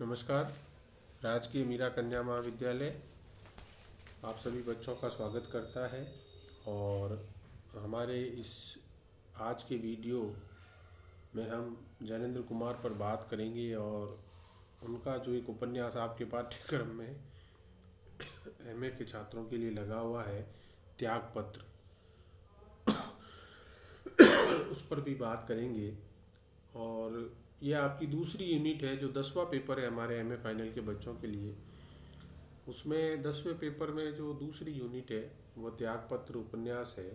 नमस्कार। राजकीय मीरा कन्या महाविद्यालय आप सभी बच्चों का स्वागत करता है। और हमारे इस आज के वीडियो में हम जैनेंद्र कुमार पर बात करेंगे और उनका जो एक उपन्यास आपके पाठ्यक्रम में एमए के छात्रों के लिए लगा हुआ है, त्यागपत्र, उस पर भी बात करेंगे। और ये आपकी दूसरी यूनिट है, जो 10वां पेपर है हमारे एमए फाइनल के बच्चों के लिए। उसमें 10वें पेपर में जो दूसरी यूनिट है वो त्यागपत्र उपन्यास है।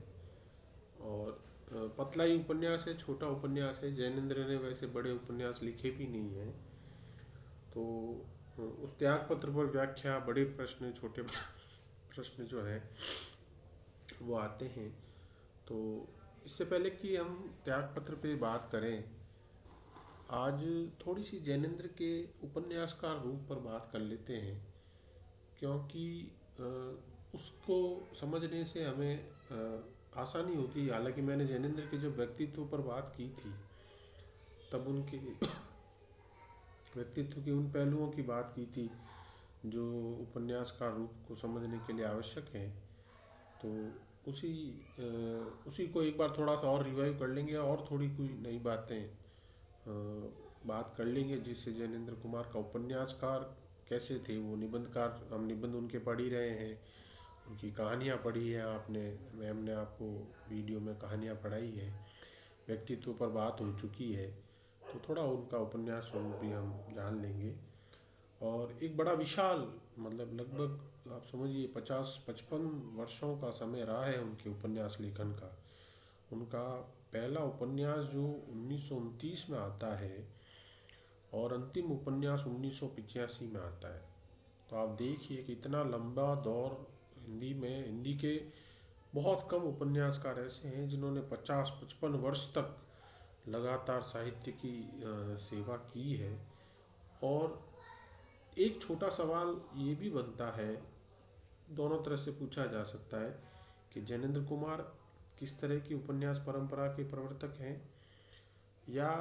और पतला ही उपन्यास है, छोटा उपन्यास है। जैनेंद्र ने वैसे बड़े उपन्यास लिखे भी नहीं हैं, तो उस त्यागपत्र पर व्याख्या, बड़े प्रश्न, छोटे प्रश्न जो है वो आते हैं। तो इससे पहले कि हम त्यागपत्र पे बात करें, आज थोड़ी सी जैनेंद्र के उपन्यासकार रूप पर बात कर लेते हैं, क्योंकि उसको समझने से हमें आसानी होती है। हालांकि मैंने जैनेंद्र के जब व्यक्तित्व पर बात की थी, तब उनके व्यक्तित्व के उन पहलुओं की बात की थी जो उपन्यासकार रूप को समझने के लिए आवश्यक हैं। तो उसी को एक बार थोड़ा सा और रिवाइव कर लेंगे और थोड़ी कोई नई बातें बात कर लेंगे, जिससे जैनेंद्र कुमार का उपन्यासकार कैसे थे, वो निबंधकार, हम निबंध उनके पढ़ ही रहे हैं, उनकी कहानियाँ पढ़ी है आपने, मैम ने आपको वीडियो में कहानियाँ पढ़ाई है, व्यक्तित्व पर बात हो चुकी है। तो थोड़ा उनका उपन्यास स्वरूप भी हम जान लेंगे। और एक बड़ा विशाल, मतलब लगभग आप समझिए 50-55 वर्षों का समय रहा है उनके उपन्यास लेखन का। उनका पहला उपन्यास जो 1929 में आता है और अंतिम उपन्यास 1985 में आता है। तो आप देखिए कि इतना लंबा दौर हिंदी के बहुत कम उपन्यासकार ऐसे हैं जिन्होंने 50-55 वर्ष तक लगातार साहित्य की सेवा की है। और एक छोटा सवाल ये भी बनता है, दोनों तरह से पूछा जा सकता है, कि जैनेंद्र कुमार किस तरह की उपन्यास परंपरा के प्रवर्तक हैं, या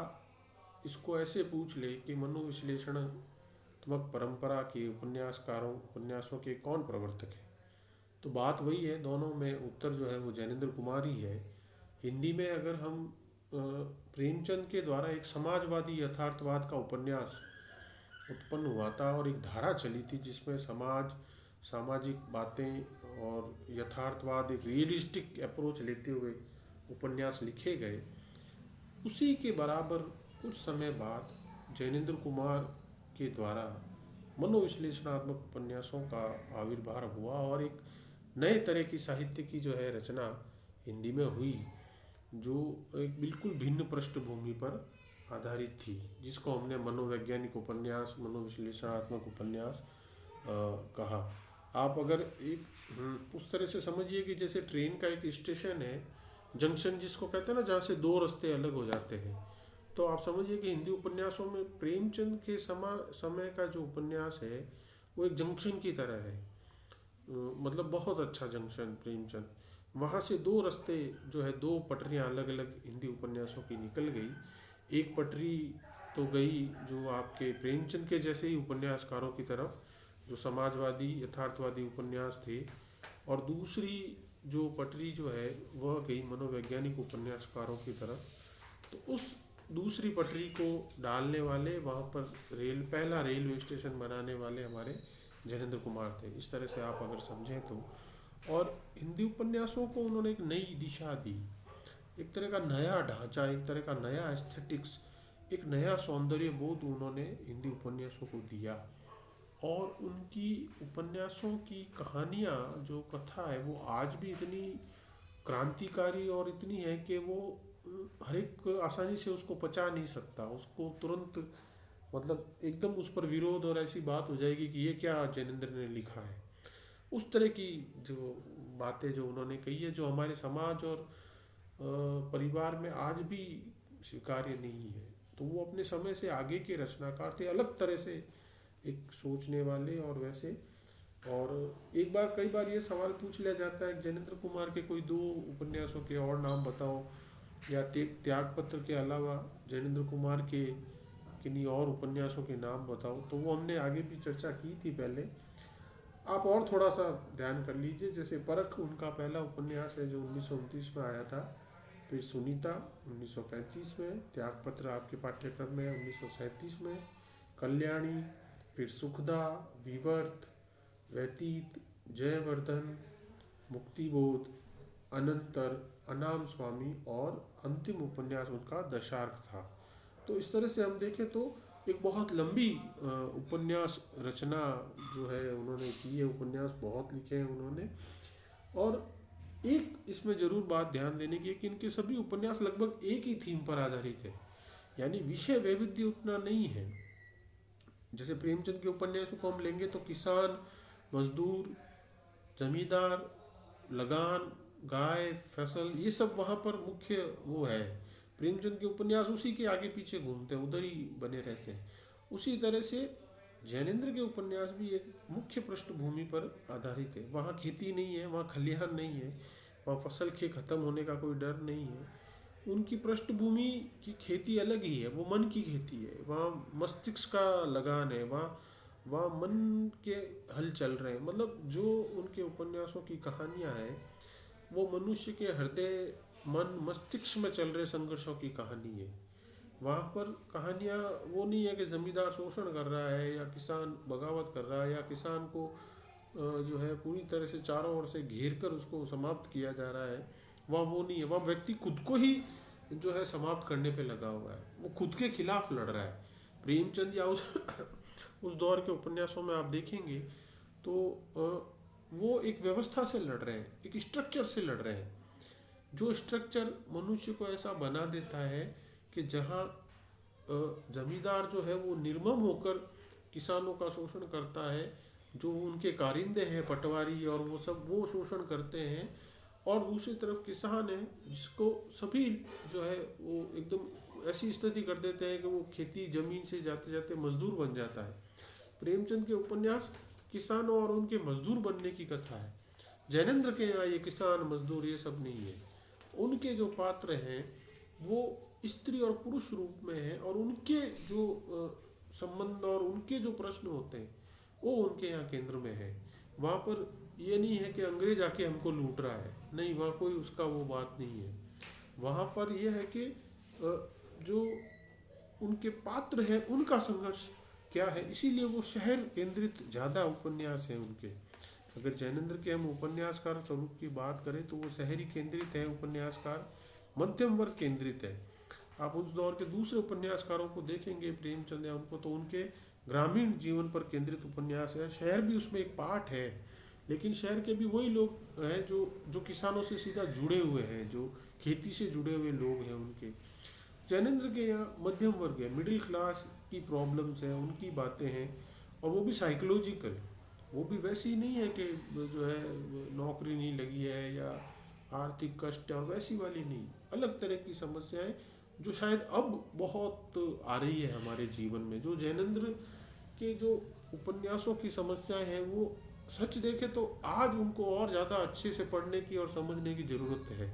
इसको ऐसे पूछ ले कि मनोविश्लेषणात्मक परंपरा के उपन्यासों के कौन प्रवर्तक है। तो बात वही है, दोनों में उत्तर जो है वो जैनेंद्र कुमार ही है। हिंदी में अगर हम प्रेमचंद के द्वारा एक समाजवादी यथार्थवाद का उपन्यास उत्पन्न हुआ था और एक धारा चली थी जिसमें सामाजिक बातें और यथार्थवाद, एक रियलिस्टिक अप्रोच लेते हुए उपन्यास लिखे गए, उसी के बराबर कुछ समय बाद जैनेंद्र कुमार के द्वारा मनोविश्लेषणात्मक उपन्यासों का आविर्भाव हुआ और एक नए तरह की साहित्य की जो है रचना हिंदी में हुई, जो एक बिल्कुल भिन्न पृष्ठभूमि पर आधारित थी, जिसको हमने मनोवैज्ञानिक उपन्यास, मनोविश्लेषणात्मक उपन्यास कहा। आप अगर एक उस तरह से समझिए कि जैसे ट्रेन का एक स्टेशन है, जंक्शन जिसको कहते हैं ना, जहाँ से दो रास्ते अलग हो जाते हैं, तो आप समझिए कि हिंदी उपन्यासों में प्रेमचंद के समय का जो उपन्यास है वो एक जंक्शन की तरह है। मतलब बहुत अच्छा जंक्शन प्रेमचंद। वहाँ से दो रास्ते जो है, दो पटरियाँ अलग अलग हिंदी उपन्यासों की निकल गई। एक पटरी तो गई जो आपके प्रेमचंद के जैसे ही उपन्यासकारों की तरफ, जो समाजवादी यथार्थवादी उपन्यास थे, और दूसरी जो पटरी जो है वह गई मनोवैज्ञानिक उपन्यासकारों की तरफ। तो उस दूसरी पटरी को डालने वाले, वहाँ पर पहला रेलवे स्टेशन बनाने वाले हमारे जैनेंद्र कुमार थे, इस तरह से आप अगर समझें तो। और हिंदी उपन्यासों को उन्होंने एक नई दिशा दी, एक तरह का नया ढांचा, एक तरह का नया एस्थेटिक्स, एक नया सौंदर्य बोध उन्होंने हिंदी उपन्यासों को दिया। और उनकी उपन्यासों की कहानियाँ, जो कथा है, वो आज भी इतनी क्रांतिकारी और इतनी है कि वो हर एक आसानी से उसको पचा नहीं सकता, उसको तुरंत, मतलब एकदम उस पर विरोध और ऐसी बात हो जाएगी कि ये क्या जैनेंद्र ने लिखा है। उस तरह की जो बातें जो उन्होंने कही है, जो हमारे समाज और परिवार में आज भी स्वीकार्य नहीं है। तो वो अपने समय से आगे के रचनाकार थे, अलग तरह से एक सोचने वाले और वैसे। और कई बार ये सवाल पूछ लिया जाता है, जैनेंद्र कुमार के कोई दो उपन्यासों के और नाम बताओ, या त्यागपत्र के अलावा जैनेंद्र कुमार के किन्हीं और उपन्यासों के नाम बताओ, तो वो हमने आगे भी चर्चा की थी पहले। आप और थोड़ा सा ध्यान कर लीजिए। जैसे परख उनका पहला उपन्यास है जो 1929 में आया था। फिर सुनीता 1935 में, त्यागपत्र आपके पाठ्यक्रम में 1937 में, कल्याणी, फिर सुखदा, विवर्त, व्यतीत, जयवर्धन, मुक्तिबोध, अनंतर, अनाम स्वामी, और अंतिम उपन्यास उनका दशार्क था। तो इस तरह से हम देखें तो एक बहुत लंबी उपन्यास रचना जो है उन्होंने की है। उपन्यास बहुत लिखे हैं उन्होंने। और एक इसमें जरूर बात ध्यान देने की है कि इनके सभी उपन्यास लगभग एक ही थीम पर आधारित है, यानी विषय वैविध्य उतना नहीं है। जैसे प्रेमचंद के उपन्यासों को हम लेंगे तो किसान, मजदूर, जमींदार, लगान, गाय, फसल, ये सब वहाँ पर मुख्य वो है। प्रेमचंद के उपन्यास उसी के आगे पीछे घूमते हैं, उधर ही बने रहते हैं। उसी तरह से जैनेन्द्र के उपन्यास भी एक मुख्य पृष्ठभूमि पर आधारित है। वहाँ खेती नहीं है, वहाँ खलिहान नहीं है, वहाँ फसल के खत्म होने का कोई डर नहीं है। उनकी पृष्ठभूमि की खेती अलग ही है, वो मन की खेती है। वहाँ मस्तिष्क का लगान है, वहाँ वहाँ मन के हल चल रहे हैं। मतलब जो उनके उपन्यासों की कहानियाँ हैं वो मनुष्य के हृदय, मन, मस्तिष्क में चल रहे संघर्षों की कहानी है। वहाँ पर कहानियाँ वो नहीं है कि जमींदार शोषण कर रहा है या किसान बगावत कर रहा है या किसान को जो है पूरी तरह से चारों ओर से घेर कर उसको समाप्त किया जा रहा है। वहाँ वो नहीं है। वहाँ व्यक्ति खुद को ही जो है समाप्त करने पे लगा हुआ है, वो खुद के खिलाफ लड़ रहा है। प्रेमचंद या उस दौर के उपन्यासों में आप देखेंगे तो वो एक व्यवस्था से लड़ रहे हैं, एक स्ट्रक्चर से लड़ रहे हैं। जो स्ट्रक्चर मनुष्य को ऐसा बना देता है कि जहाँ जमींदार जो है वो निर्मम होकर किसानों का शोषण करता है, जो उनके कारिंदे हैं पटवारी और वो सब वो शोषण करते हैं, और दूसरी तरफ किसान है जिसको सभी जो है वो एकदम ऐसी स्थिति कर देते हैं कि वो खेती जमीन से जाते जाते मजदूर बन जाता है। प्रेमचंद के उपन्यास किसानों और उनके मजदूर बनने की कथा है। जैनेन्द्र के यहाँ ये किसान मजदूर ये सब नहीं है। उनके जो पात्र हैं वो स्त्री और पुरुष रूप में हैं, और उनके जो संबंध और उनके जो प्रश्न होते हैं वो उनके यहाँ केंद्र में है। वहाँ पर ये नहीं है कि अंग्रेज आके हमको लूट रहा है, नहीं, वहाँ कोई उसका वो बात नहीं है। वहाँ पर यह है कि जो उनके पात्र हैं उनका संघर्ष क्या है, इसीलिए वो शहर केंद्रित ज़्यादा उपन्यास हैं उनके। अगर जैनेन्द्र के हम उपन्यासकार स्वरूप की बात करें तो वो शहरी केंद्रित है उपन्यासकार, मध्यम वर्ग केंद्रित है। आप उस दौर के दूसरे उपन्यासकारों को देखेंगे प्रेमचंद या उनको, तो उनके ग्रामीण जीवन पर केंद्रित उपन्यास है। शहर भी उसमें एक पार्ट है, लेकिन शहर के भी वही लोग हैं जो जो किसानों से सीधा जुड़े हुए हैं, जो खेती से जुड़े हुए लोग हैं उनके। जैनेन्द्र के यहाँ मध्यम वर्ग है, मिडिल क्लास की प्रॉब्लम्स हैं, उनकी बातें हैं, और वो भी साइकोलॉजिकल। वो भी वैसी नहीं है कि जो है नौकरी नहीं लगी है या आर्थिक कष्ट है, और वैसी वाली नहीं, अलग तरह की समस्याएं जो शायद अब बहुत आ रही है हमारे जीवन में। जो जैनेन्द्र के जो उपन्यासों की समस्याएं हैं वो सच देखे तो आज उनको और ज़्यादा अच्छे से पढ़ने की और समझने की ज़रूरत है।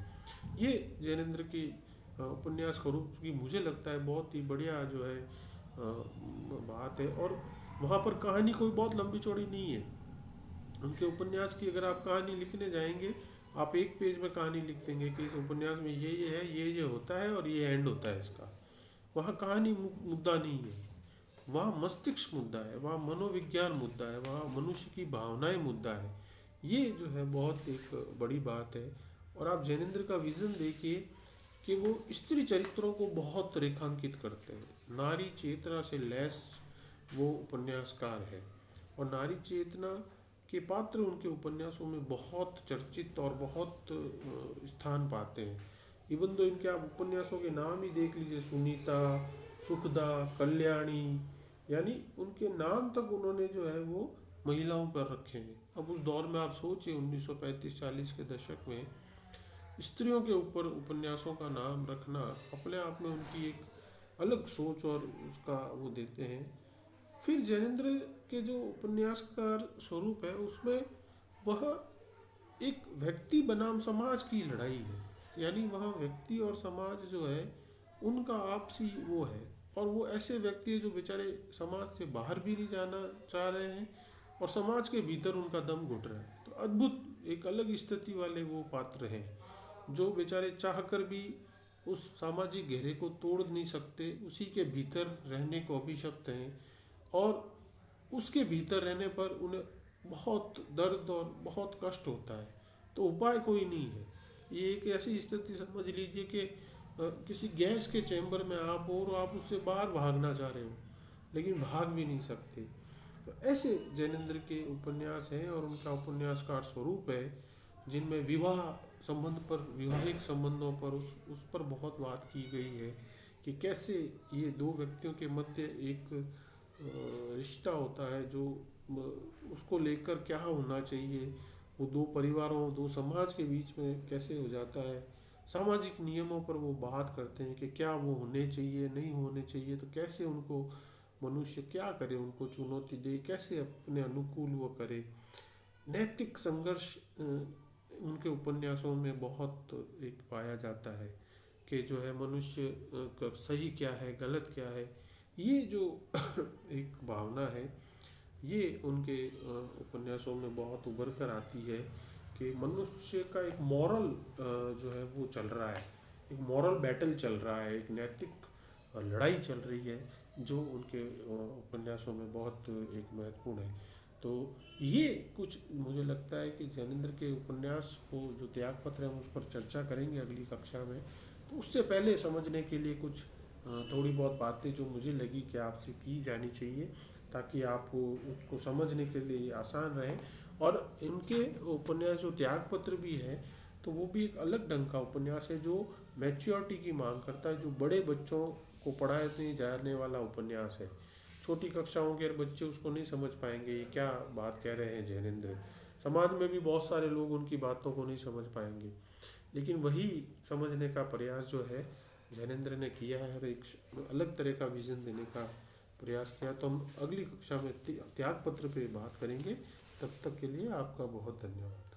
ये जैनेन्द्र की उपन्यास स्वरूप की मुझे लगता है बहुत ही बढ़िया जो है बात है। और वहाँ पर कहानी कोई बहुत लंबी चौड़ी नहीं है। उनके उपन्यास की अगर आप कहानी लिखने जाएंगे, आप एक पेज में कहानी लिख देंगे कि इस उपन्यास में ये है, ये होता है और ये एंड होता है इसका। वहाँ कहानी मुद्दा नहीं है, वहाँ मस्तिष्क मुद्दा है, वहाँ मनोविज्ञान मुद्दा है, वहाँ मनुष्य की भावनाएं मुद्दा है। ये जो है बहुत एक बड़ी बात है। और आप जैनेन्द्र का विज़न देखिए कि वो स्त्री चरित्रों को बहुत रेखांकित करते हैं। नारी चेतना से लैस वो उपन्यासकार है, और नारी चेतना के पात्र उनके उपन्यासों में बहुत चर्चित और बहुत स्थान पाते हैं। इवन दो इनके आप उपन्यासों के नाम ही देख लीजिए, सुनीता, सुखदा, कल्याणी, यानी उनके नाम तक उन्होंने जो है वो महिलाओं पर रखे हैं। अब उस दौर में आप सोचिए 1935-40 के दशक में स्त्रियों के ऊपर उपन्यासों का नाम रखना अपने आप में उनकी एक अलग सोच और उसका वो देते हैं। फिर जैनेन्द्र के जो उपन्यासकार स्वरूप है उसमें वह एक व्यक्ति बनाम समाज की लड़ाई है, यानी वह व्यक्ति और समाज जो है उनका आपसी वो है। और वो ऐसे व्यक्ति है जो बेचारे समाज से बाहर भी नहीं जाना चाह रहे हैं और समाज के भीतर उनका दम घुट रहा है। तो अद्भुत एक अलग स्थिति वाले वो पात्र हैं जो बेचारे चाह कर भी उस सामाजिक घेरे को तोड़ नहीं सकते, उसी के भीतर रहने को अभिशप्त हैं और उसके भीतर रहने पर उन्हें बहुत दर्द और बहुत कष्ट होता है। तो उपाय कोई नहीं है। ये एक ऐसी स्थिति समझ लीजिए कि किसी गैस के चैम्बर में आप हो और आप उससे बाहर भागना चाह रहे हो लेकिन भाग भी नहीं सकते। तो ऐसे जैनेंद्र के उपन्यास हैं और उनका उपन्यासकार स्वरूप है जिनमें विवाह संबंध पर, वैवाहिक संबंधों पर उस पर बहुत बात की गई है कि कैसे ये दो व्यक्तियों के मध्य एक रिश्ता होता है जो उसको लेकर क्या होना चाहिए, वो दो परिवारों, दो समाज के बीच में कैसे हो जाता है। सामाजिक नियमों पर वो बात करते हैं कि क्या वो होने चाहिए, नहीं होने चाहिए, तो कैसे उनको मनुष्य क्या करे, उनको चुनौती दे, कैसे अपने अनुकूल वो करे। नैतिक संघर्ष उनके उपन्यासों में बहुत एक पाया जाता है कि जो है मनुष्य का सही क्या है, गलत क्या है। ये जो एक भावना है ये उनके उपन्यासों में बहुत उभर कर आती है कि मनुष्य का एक मॉरल जो है वो चल रहा है, एक मॉरल बैटल चल रहा है, एक नैतिक लड़ाई चल रही है जो उनके उपन्यासों में बहुत एक महत्वपूर्ण है। तो ये कुछ मुझे लगता है कि जैनेंद्र के उपन्यास को जो त्यागपत्र है हम उस पर चर्चा करेंगे अगली कक्षा में। तो उससे पहले समझने के लिए कुछ थोड़ी बहुत बातें जो मुझे लगी कि आपसे की जानी चाहिए ताकि आपको उसको समझने के लिए आसान रहे। और इनके उपन्यास जो त्यागपत्र भी है तो वो भी एक अलग ढंग का उपन्यास है जो मैच्योरिटी की मांग करता है, जो बड़े बच्चों को पढ़ाने जाने वाला उपन्यास है। छोटी कक्षाओं के बच्चे उसको नहीं समझ पाएंगे ये क्या बात कह रहे हैं जैनेंद्र। समाज में भी बहुत सारे लोग उनकी बातों को नहीं समझ पाएंगे, लेकिन वही समझने का प्रयास जो है जैनेंद्र ने किया है और एक अलग तरह का विजन देने का प्रयास किया। तो हम अगली कक्षा में त्यागपत्र पे बात करेंगे। तब तक के लिए आपका बहुत धन्यवाद।